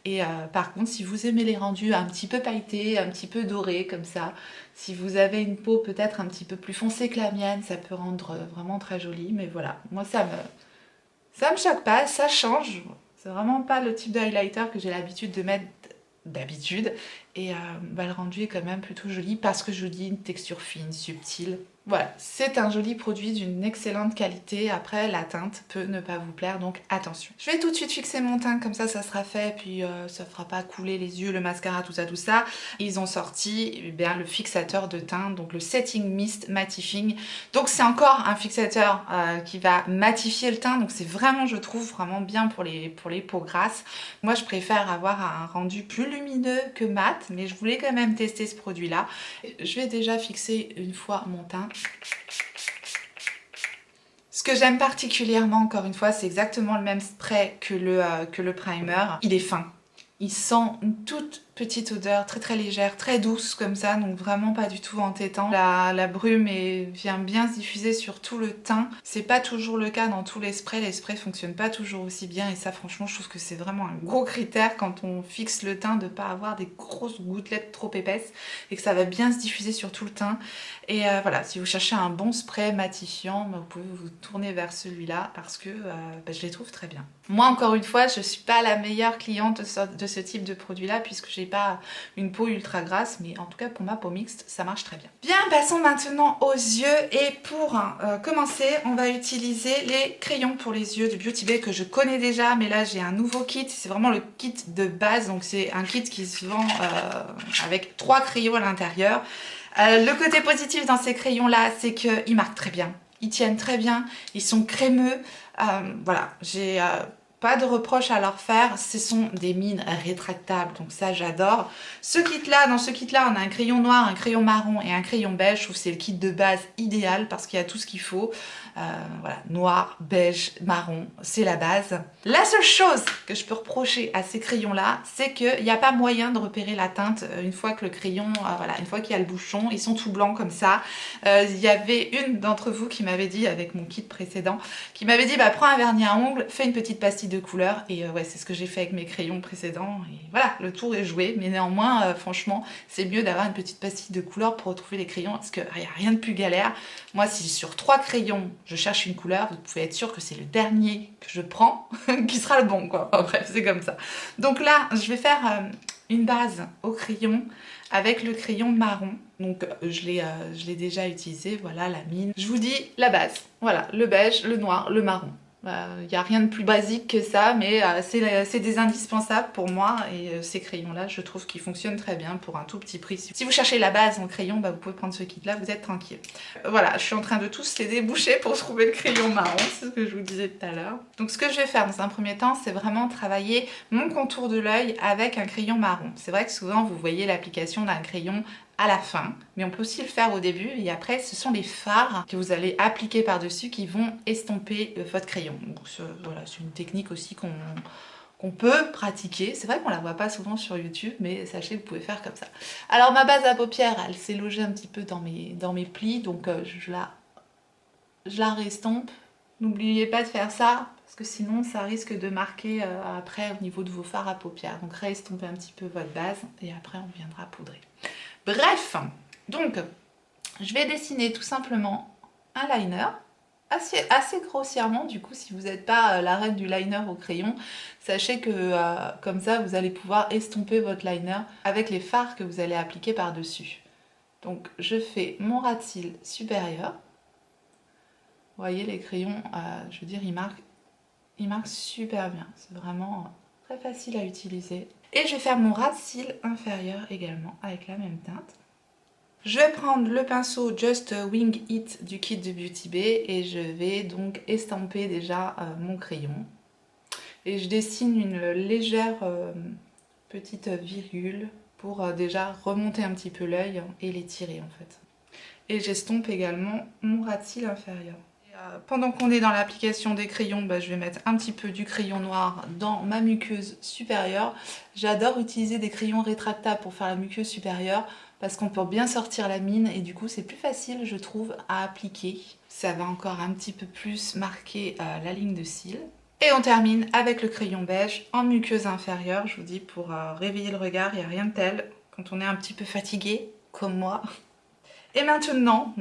Et par contre, si vous aimez les rendus un petit peu pailletés, un petit peu dorés comme ça, si vous avez une peau peut-être un petit peu plus foncée que la mienne, ça peut rendre vraiment très joli. Mais voilà, moi ça me choque pas, ça change. C'est vraiment pas le type de highlighter que j'ai l'habitude de mettre d'habitude. Et le rendu est quand même plutôt joli parce que je vous dis une texture fine, subtile. Voilà, c'est un joli produit d'une excellente qualité. Après, la teinte peut ne pas vous plaire, donc attention. Je vais tout de suite fixer mon teint, comme ça sera fait, puis ça fera pas couler les yeux, le mascara, tout ça. Ils ont sorti eh bien, le fixateur de teint, donc le Setting Mist Mattifying. Donc c'est encore un fixateur qui va matifier le teint, donc c'est vraiment, je trouve, vraiment bien pour les peaux grasses. Moi, je préfère avoir un rendu plus lumineux que mat, mais je voulais quand même tester ce produit-là. Je vais déjà fixer une fois mon teint. Ce que j'aime particulièrement, encore une fois, c'est exactement le même spray que le primer. Il est fin. Il sent une toute petite odeur très très légère, très douce comme ça, donc vraiment pas du tout entêtant. La brume vient bien se diffuser sur tout le teint. C'est pas toujours le cas dans tous les sprays fonctionnent pas toujours aussi bien et ça franchement je trouve que c'est vraiment un gros critère quand on fixe le teint de pas avoir des grosses gouttelettes trop épaisses et que ça va bien se diffuser sur tout le teint. Et voilà, si vous cherchez un bon spray matifiant, vous pouvez vous tourner vers celui-là parce que je les trouve très bien. Moi encore une fois, je suis pas la meilleure cliente de ce type de produit là puisque j'ai pas une peau ultra grasse, mais en tout cas pour ma peau mixte ça marche très bien. Bien, passons maintenant aux yeux et pour commencer on va utiliser les crayons pour les yeux de Beauty Bay que je connais déjà, mais là j'ai un nouveau kit, c'est vraiment le kit de base, donc c'est un kit qui se vend avec 3 crayons à l'intérieur. Le côté positif dans ces crayons là c'est qu'ils marquent très bien, ils tiennent très bien, ils sont crémeux, voilà, j'ai pas de reproche à leur faire, ce sont des mines rétractables, donc ça j'adore. Dans ce kit là, on a un crayon noir, un crayon marron et un crayon beige. Je trouve que c'est le kit de base idéal parce qu'il y a tout ce qu'il faut. Voilà, noir, beige, marron, c'est la base. La seule chose que je peux reprocher à ces crayons là, c'est qu'il n'y a pas moyen de repérer la teinte une fois que le crayon, voilà, une fois qu'il y a le bouchon, ils sont tout blancs comme ça. Il y avait une d'entre vous qui m'avait dit, avec mon kit précédent, qui m'avait dit prends un vernis à ongles, fais une petite pastille de couleur, et ouais, c'est ce que j'ai fait avec mes crayons précédents, et voilà, le tour est joué. Mais néanmoins, franchement, c'est mieux d'avoir une petite pastille de couleur pour retrouver les crayons, parce qu'il n'y a rien de plus galère. Moi, si sur 3 crayons, je cherche une couleur, vous pouvez être sûr que c'est le dernier que je prends qui sera le bon, quoi. Enfin, bref, c'est comme ça. Donc là, je vais faire une base au crayon avec le crayon marron. Donc je l'ai déjà utilisé, voilà la mine. Je vous dis la base, voilà, le beige, le noir, le marron. Il n'y a rien de plus basique que ça, mais c'est des indispensables pour moi. Et ces crayons-là, je trouve qu'ils fonctionnent très bien pour un tout petit prix. Si vous cherchez la base en crayon, bah, vous pouvez prendre ce kit-là, vous êtes tranquille. Voilà, je suis en train de tous les déboucher pour trouver le crayon marron, c'est ce que je vous disais tout à l'heure. Donc ce que je vais faire dans un premier temps, c'est vraiment travailler mon contour de l'œil avec un crayon marron. C'est vrai que souvent, vous voyez l'application d'un crayon à la fin, mais on peut aussi le faire au début et après ce sont les fards que vous allez appliquer par-dessus qui vont estomper votre crayon. Donc voilà, c'est une technique aussi qu'on peut pratiquer. C'est vrai qu'on la voit pas souvent sur YouTube, mais sachez que vous pouvez faire comme ça. Alors ma base à paupières, elle s'est logée un petit peu dans mes plis, donc je la restompe. N'oubliez pas de faire ça, parce que sinon ça risque de marquer après au niveau de vos fards à paupières. Donc réestompez un petit peu votre base et après on viendra poudrer. Bref, donc je vais dessiner tout simplement un liner assez grossièrement. Du coup, si vous n'êtes pas la reine du liner au crayon, sachez que comme ça vous allez pouvoir estomper votre liner avec les fards que vous allez appliquer par dessus. Donc je fais mon ras de cils supérieur. Vous voyez les crayons, je veux dire, ils marquent super bien, c'est vraiment très facile à utiliser. Et je vais faire mon ras de cils inférieur également avec la même teinte. Je vais prendre le pinceau Just Wing It du kit de Beauty Bay et je vais donc estamper déjà mon crayon. Et je dessine une légère petite virgule pour déjà remonter un petit peu l'œil et l'étirer en fait. Et j'estompe également mon ras de cils inférieur. Pendant qu'on est dans l'application des crayons, je vais mettre un petit peu du crayon noir dans ma muqueuse supérieure. J'adore utiliser des crayons rétractables pour faire la muqueuse supérieure parce qu'on peut bien sortir la mine et du coup c'est plus facile je trouve à appliquer. Ça va encore un petit peu plus marquer la ligne de cils. Et on termine avec le crayon beige en muqueuse inférieure. Je vous dis pour réveiller le regard, il n'y a rien de tel quand on est un petit peu fatigué comme moi. Et maintenant,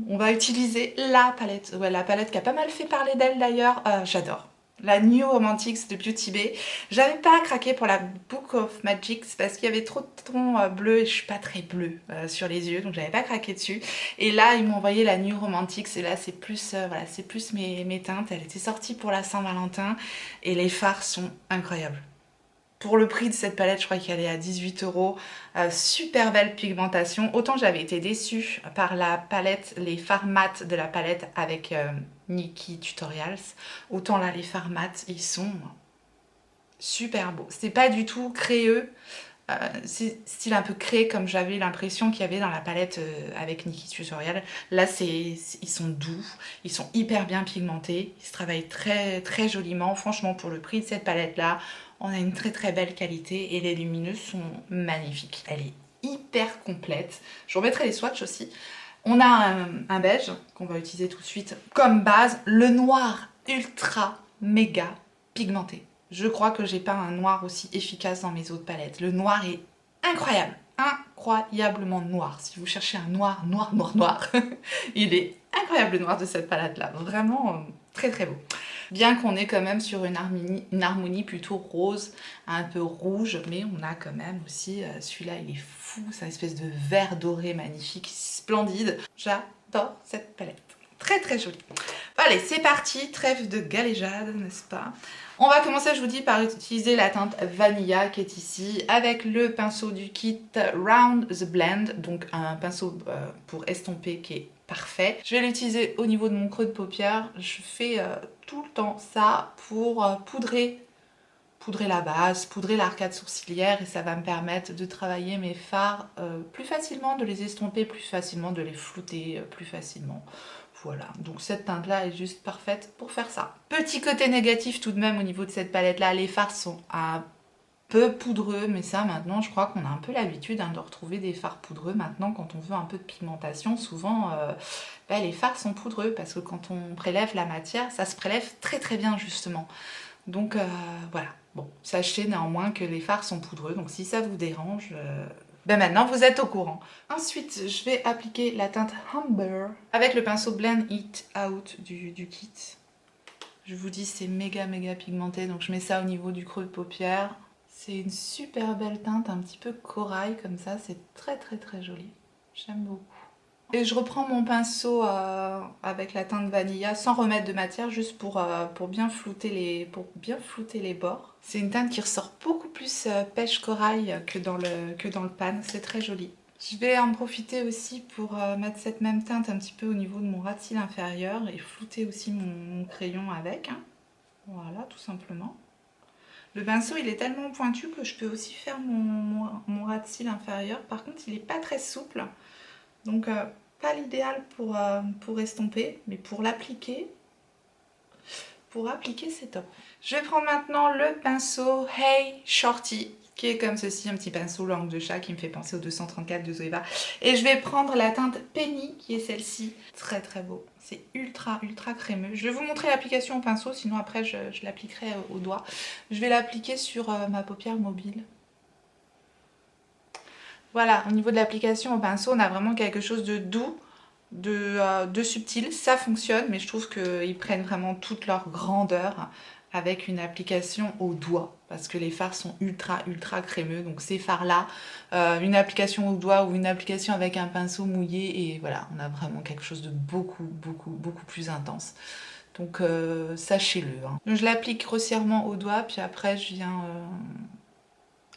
on va utiliser la palette. Ouais, la palette qui a pas mal fait parler d'elle d'ailleurs. J'adore. La New Romantics de Beauty Bay. J'avais pas craqué pour la Book of Magics parce qu'il y avait trop de tons bleus et je suis pas très bleue sur les yeux, donc j'avais pas craqué dessus. Et là, ils m'ont envoyé la New Romantics et là, c'est plus, voilà, c'est plus mes teintes. Elle était sortie pour la Saint-Valentin et les fards sont incroyables. Pour le prix de cette palette, je crois qu'elle est à 18 €. Super belle pigmentation. Autant j'avais été déçue par la palette, les fards mat de la palette avec Nikkie Tutorials. Autant là, les fards mat, ils sont super beaux. C'est pas du tout créeux. C'est style un peu créé comme j'avais l'impression qu'il y avait dans la palette avec Nikkie Tutorial. Là, ils sont doux, ils sont hyper bien pigmentés, ils se travaillent très très joliment. Franchement, pour le prix de cette palette-là, on a une très très belle qualité et les lumineuses sont magnifiques. Elle est hyper complète. Je vous remettrai les swatchs aussi. On a un beige qu'on va utiliser tout de suite comme base. Le noir ultra méga pigmenté. Je crois que j'ai pas un noir aussi efficace dans mes autres palettes. Le noir est incroyable, incroyablement noir. Si vous cherchez un noir, il est incroyable le noir de cette palette là. Vraiment très très beau. Bien qu'on est quand même sur une harmonie plutôt rose, un peu rouge, mais on a quand même aussi, celui-là il est fou, c'est une espèce de vert doré magnifique, splendide. J'adore cette palette. Très très jolie. Allez, c'est parti, trêve de galéjade, n'est-ce pas? On va commencer, je vous dis, par utiliser la teinte Vanilla qui est ici, avec le pinceau du kit Round the Blend, donc un pinceau pour estomper qui est parfait. Je vais l'utiliser au niveau de mon creux de paupière. Je fais tout le temps ça pour poudrer la base, poudrer l'arcade sourcilière et ça va me permettre de travailler mes fards plus facilement, de les estomper plus facilement, de les flouter plus facilement. Voilà, donc cette teinte là est juste parfaite pour faire ça. Petit côté négatif tout de même au niveau de cette palette là, les fards sont un peu poudreux, mais ça maintenant je crois qu'on a un peu l'habitude de retrouver des fards poudreux maintenant quand on veut un peu de pigmentation. Souvent les fards sont poudreux parce que quand on prélève la matière, ça se prélève très très bien justement. Donc voilà, bon, sachez néanmoins que les fards sont poudreux, donc si ça vous dérange, maintenant vous êtes au courant. Ensuite, je vais appliquer la teinte Amber avec le pinceau Blend It Out du kit. Je vous dis, c'est méga pigmenté, donc je mets ça au niveau du creux de paupière. C'est une super belle teinte, un petit peu corail comme ça, c'est très très très joli. J'aime beaucoup. Et je reprends mon pinceau avec la teinte Vanilla sans remettre de matière, juste pour bien flouter les bords. C'est une teinte qui ressort beaucoup plus pêche corail que dans le pan, c'est très joli. Je vais en profiter aussi pour mettre cette même teinte un petit peu au niveau de mon ras de cils inférieur et flouter aussi mon crayon avec. Hein. Voilà, tout simplement. Le pinceau, il est tellement pointu que je peux aussi faire mon ras de cils inférieur. Par contre, il n'est pas très souple. Donc, pas l'idéal pour estomper, mais pour appliquer, c'est top. Je vais prendre maintenant le pinceau Hey Shorty, qui est comme ceci, un petit pinceau langue de chat qui me fait penser au 234 de Zoeva. Et je vais prendre la teinte Penny, qui est celle-ci. Très très beau. C'est ultra crémeux. Je vais vous montrer l'application au pinceau, sinon après je l'appliquerai au doigt. Je vais l'appliquer sur ma paupière mobile. Voilà, au niveau de l'application au pinceau, on a vraiment quelque chose de doux, de subtil. Ça fonctionne, mais je trouve qu'ils prennent vraiment toute leur grandeur avec une application au doigt. Parce que les fards sont ultra crémeux. Donc ces fards-là, une application au doigt ou une application avec un pinceau mouillé. Et voilà, on a vraiment quelque chose de beaucoup plus intense. Donc sachez-le. Hein. Donc je l'applique grossièrement au doigt, puis après je viens...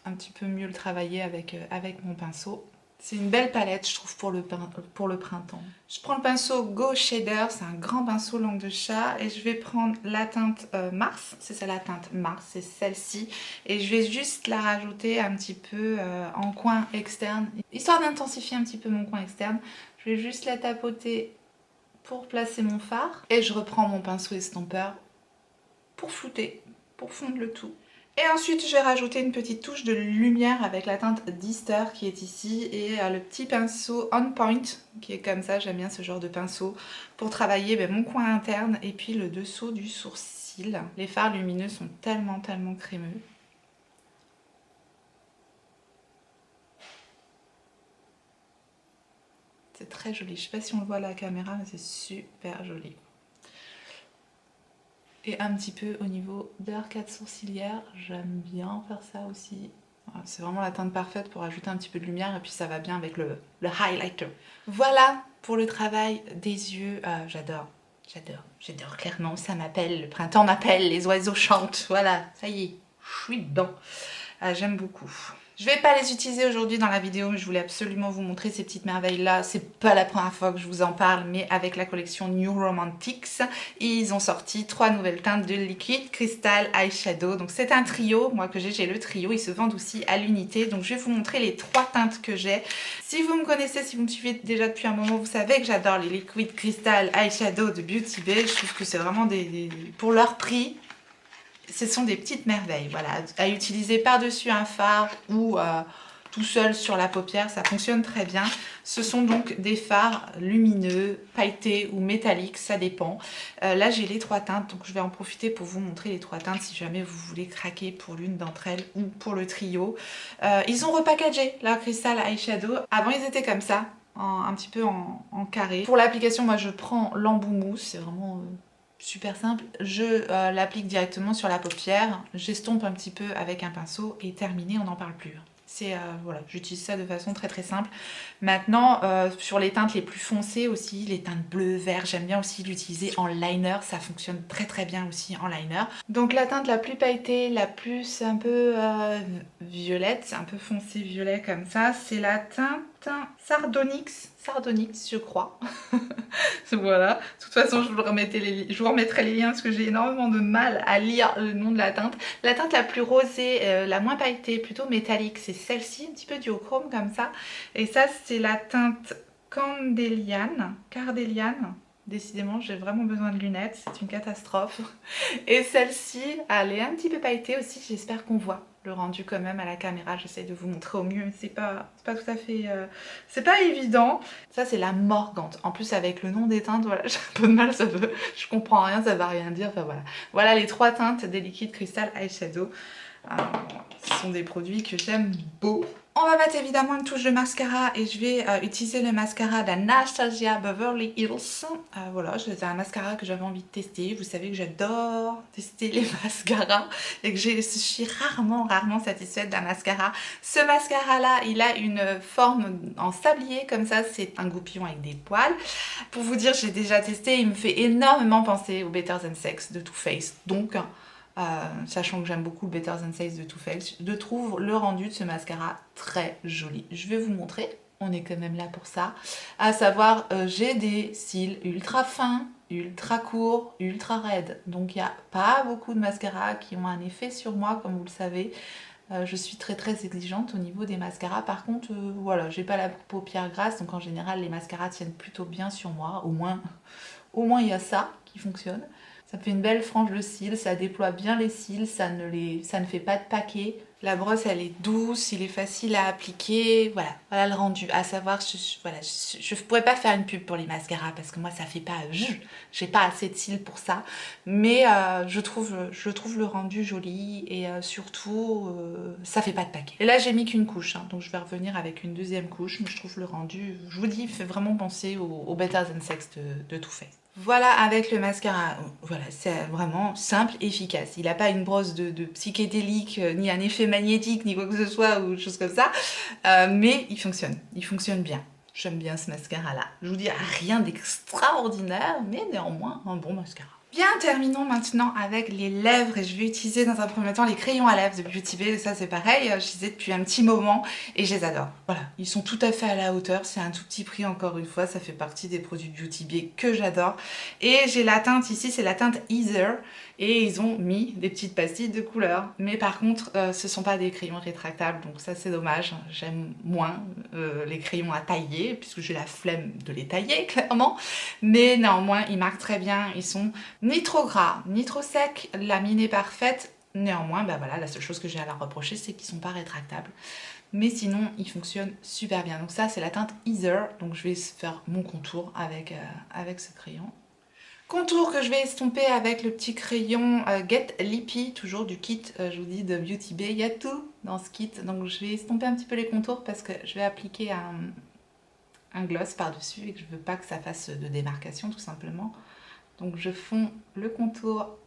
un petit peu mieux le travailler avec mon pinceau. C'est une belle palette, je trouve, pour le printemps. Je prends le pinceau Go Shader, c'est un grand pinceau langue de chat, et je vais prendre la teinte Mars, c'est ça la teinte Mars, c'est celle-ci, et je vais juste la rajouter un petit peu en coin externe, histoire d'intensifier un petit peu mon coin externe. Je vais juste la tapoter pour placer mon fard, et je reprends mon pinceau estompeur pour flouter, pour fondre le tout. Et ensuite, je vais rajouter une petite touche de lumière avec la teinte Dister qui est ici et le petit pinceau On Point qui est comme ça. J'aime bien ce genre de pinceau pour travailler mon coin interne et puis le dessous du sourcil. Les fards lumineux sont tellement crémeux. C'est très joli. Je ne sais pas si on le voit à la caméra, mais c'est super joli. Et un petit peu au niveau de l'arcade sourcilière, j'aime bien faire ça aussi. C'est vraiment la teinte parfaite pour ajouter un petit peu de lumière et puis ça va bien avec le highlighter. Voilà pour le travail des yeux. J'adore clairement, ça m'appelle, le printemps m'appelle, les oiseaux chantent, voilà, ça y est, je suis dedans. J'aime beaucoup. Je vais pas les utiliser aujourd'hui dans la vidéo, mais je voulais absolument vous montrer ces petites merveilles là. C'est pas la première fois que je vous en parle, mais avec la collection New Romantics, ils ont sorti 3 nouvelles teintes de liquide Crystal Eyeshadow. Donc c'est un trio, moi que j'ai le trio, ils se vendent aussi à l'unité. Donc je vais vous montrer les 3 teintes que j'ai. Si vous me connaissez, si vous me suivez déjà depuis un moment, vous savez que j'adore les Liquid Crystal Eyeshadow de Beauty Bay. Je trouve que c'est vraiment pour leur prix. Ce sont des petites merveilles, voilà, à utiliser par-dessus un fard ou tout seul sur la paupière, ça fonctionne très bien. Ce sont donc des fards lumineux, pailletés ou métalliques, ça dépend. Là j'ai les 3 teintes, donc je vais en profiter pour vous montrer les 3 teintes si jamais vous voulez craquer pour l'une d'entre elles ou pour le trio. Ils ont repackagé leur Crystal Eyeshadow, avant ils étaient comme ça, un petit peu en carré. Pour l'application, moi je prends l'embout mousse, c'est vraiment... super simple, je l'applique directement sur la paupière, j'estompe un petit peu avec un pinceau et terminé, on n'en parle plus. C'est voilà, j'utilise ça de façon très simple. Maintenant, sur les teintes les plus foncées aussi, les teintes bleu, vert, j'aime bien aussi l'utiliser en liner, ça fonctionne très bien aussi en liner. Donc la teinte la plus pailletée, la plus un peu violette, un peu foncé violet comme ça, c'est la teinte Sardonyx, je crois. Voilà, de toute façon je vous remettrai les liens parce que j'ai énormément de mal à lire le nom de la teinte. La teinte la plus rosée, la moins pailletée, plutôt métallique, c'est celle-ci, un petit peu duochrome comme ça. Et ça c'est la teinte Cardéliane. Décidément, j'ai vraiment besoin de lunettes, c'est une catastrophe. Et celle-ci, elle est un petit peu pailletée aussi, j'espère qu'on voit le rendu quand même à la caméra. J'essaie de vous montrer au mieux, mais c'est pas tout à fait... c'est pas évident. Ça, c'est la Morgante. En plus, avec le nom des teintes, voilà, j'ai un peu de mal, je comprends rien, ça va rien dire, enfin voilà. Voilà les 3 teintes des liquides Crystal Eyeshadow. Ce sont des produits que j'aime beaucoup. On va mettre évidemment une touche de mascara et je vais utiliser le mascara d'Anastasia Beverly Hills. Voilà, c'est un mascara que j'avais envie de tester. Vous savez que j'adore tester les mascaras et que je suis rarement satisfaite d'un mascara. Ce mascara-là, il a une forme en sablier comme ça. C'est un goupillon avec des poils. Pour vous dire, j'ai déjà testé. Il me fait énormément penser au Better Than Sex de Too Faced. Donc, sachant que j'aime beaucoup le Better Than Sex de Too Faced, je trouve le rendu de ce mascara très joli. Je vais vous montrer, on est quand même là pour ça. À savoir, j'ai des cils ultra fins, ultra courts, ultra raides. Donc il n'y a pas beaucoup de mascaras qui ont un effet sur moi, comme vous le savez. Je suis très exigeante au niveau des mascaras. Par contre, voilà, j'ai pas la paupière grasse, donc en général les mascaras tiennent plutôt bien sur moi. Au moins il y a ça qui fonctionne. Ça fait une belle frange de cils, ça déploie bien les cils, ça ne fait pas de paquet. La brosse, elle est douce, il est facile à appliquer. Voilà le rendu. À savoir, je ne pourrais pas faire une pub pour les mascaras parce que moi, ça fait pas... J'ai pas assez de cils pour ça. Mais je trouve le rendu joli et surtout, ça fait pas de paquet. Et là, j'ai mis qu'une couche, hein, donc je vais revenir avec une deuxième couche. Mais je trouve le rendu, je vous dis, il fait vraiment penser au Better Than Sex de Too Faced. Voilà avec le mascara, voilà, c'est vraiment simple, efficace. Il n'a pas une brosse de psychédélique, ni un effet magnétique, ni quoi que ce soit, ou chose comme ça. Mais il fonctionne bien. J'aime bien ce mascara-là. Je vous dis, rien d'extraordinaire, mais néanmoins un bon mascara. Bien, terminons maintenant avec les lèvres et je vais utiliser dans un premier temps les crayons à lèvres de Beauty Bay. Ça c'est pareil, je les ai depuis un petit moment et je les adore. Voilà, ils sont tout à fait à la hauteur, c'est un tout petit prix encore une fois, ça fait partie des produits Beauty Bay que j'adore. Et j'ai la teinte ici, c'est la teinte Ether et ils ont mis des petites pastilles de couleur. Mais par contre, ce ne sont pas des crayons rétractables, donc ça c'est dommage. J'aime moins les crayons à tailler puisque j'ai la flemme de les tailler clairement. Mais néanmoins, ils marquent très bien, ils sont ni trop gras, ni trop secs, la mine est parfaite. Néanmoins, bah voilà, la seule chose que j'ai à leur reprocher, c'est qu'ils ne sont pas rétractables. Mais sinon, ils fonctionnent super bien. Donc ça, c'est la teinte Ether. Donc je vais faire mon contour avec ce crayon. Contour que je vais estomper avec le petit crayon Get Lippy, toujours du kit, je vous dis, de Beauty Bay. Il y a tout dans ce kit. Donc je vais estomper un petit peu les contours parce que je vais appliquer un gloss par-dessus et que je ne veux pas que ça fasse de démarcation, tout simplement. Donc je fonds le contour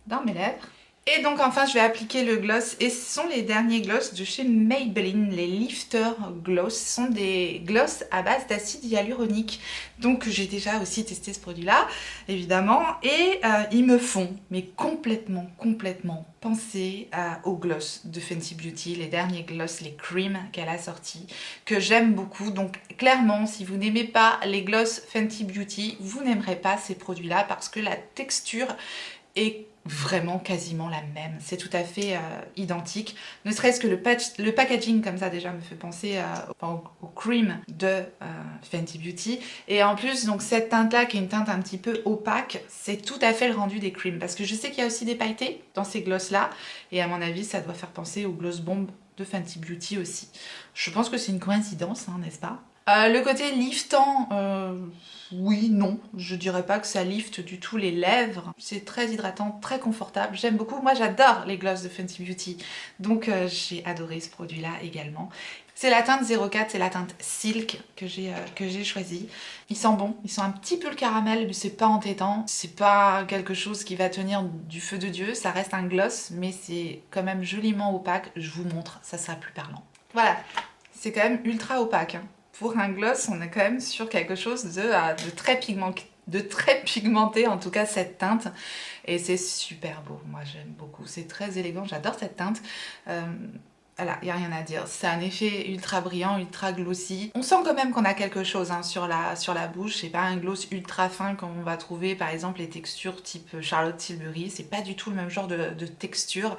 dans mes lèvres. Et donc enfin je vais appliquer le gloss et ce sont les derniers gloss de chez Maybelline, les Lifter Gloss. Ce sont des gloss à base d'acide hyaluronique. Donc j'ai déjà aussi testé ce produit là évidemment et ils me font mais complètement penser aux gloss de Fenty Beauty, les derniers gloss, les cream qu'elle a sortis, que j'aime beaucoup. Donc clairement si vous n'aimez pas les gloss Fenty Beauty, vous n'aimerez pas ces produits là parce que la texture est vraiment quasiment la même, c'est tout à fait identique, ne serait-ce que le packaging comme ça déjà me fait penser au cream de Fenty Beauty et en plus donc cette teinte là qui est une teinte un petit peu opaque, c'est tout à fait le rendu des creams parce que je sais qu'il y a aussi des pailletés dans ces gloss là et à mon avis ça doit faire penser au gloss bomb de Fenty Beauty aussi. Je pense que c'est une coïncidence, hein, n'est-ce pas? Le côté liftant, oui, non, je dirais pas que ça lifte du tout les lèvres. C'est très hydratant, très confortable, j'aime beaucoup. Moi j'adore les gloss de Fenty Beauty, donc j'ai adoré ce produit-là également. C'est la teinte 04, c'est la teinte Silk que j'ai choisie. Ils sentent bon, ils sont un petit peu le caramel, mais c'est pas entêtant. C'est pas quelque chose qui va tenir du feu de Dieu, ça reste un gloss, mais c'est quand même joliment opaque. Je vous montre, ça sera plus parlant. Voilà, c'est quand même ultra opaque, hein. Pour un gloss, on est quand même sur quelque chose de très pigmenté, en tout cas cette teinte. Et c'est super beau, moi j'aime beaucoup. C'est très élégant, j'adore cette teinte. Voilà, il n'y a rien à dire. C'est un effet ultra brillant, ultra glossy. On sent quand même qu'on a quelque chose hein, sur la bouche. C'est pas un gloss ultra fin comme on va trouver par exemple les textures type Charlotte Tilbury. C'est pas du tout le même genre de texture.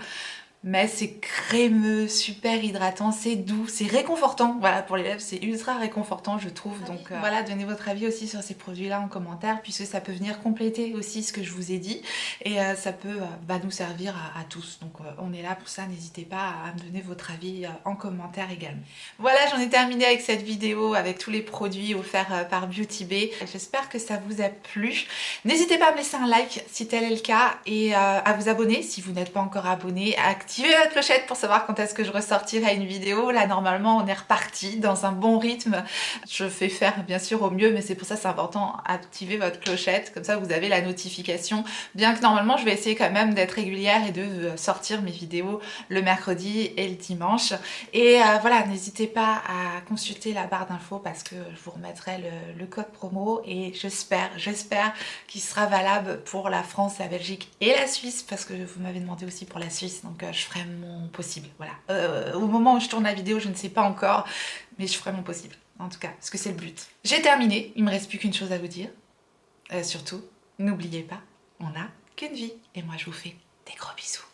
Mais c'est crémeux, super hydratant, c'est doux, c'est réconfortant. Voilà, pour les lèvres, c'est ultra réconfortant, je trouve. Donc voilà, donnez votre avis aussi sur ces produits-là en commentaire, puisque ça peut venir compléter aussi ce que je vous ai dit. Et ça peut nous servir à tous. Donc on est là pour ça, n'hésitez pas à me donner votre avis en commentaire également. Voilà, j'en ai terminé avec cette vidéo, avec tous les produits offerts par Beauty Bay. J'espère que ça vous a plu. N'hésitez pas à me laisser un like si tel est le cas, et à vous abonner si vous n'êtes pas encore abonné, à activer activez la clochette pour savoir quand est-ce que je ressortirai une vidéo. Là normalement on est reparti dans un bon rythme. Je fais faire bien sûr au mieux, mais c'est pour ça c'est important d'activer votre clochette, comme ça vous avez la notification. Bien que normalement je vais essayer quand même d'être régulière et de sortir mes vidéos le mercredi et le dimanche. Et voilà, n'hésitez pas à consulter la barre d'infos parce que je vous remettrai le code promo et j'espère qu'il sera valable pour la France, la Belgique et la Suisse, parce que vous m'avez demandé aussi pour la Suisse, donc je ferai mon possible. Voilà. Au moment où je tourne la vidéo, je ne sais pas encore, mais je ferai mon possible, en tout cas, parce que c'est le but. J'ai terminé, il me reste plus qu'une chose à vous dire. Surtout, n'oubliez pas, on n'a qu'une vie. Et moi, je vous fais des gros bisous.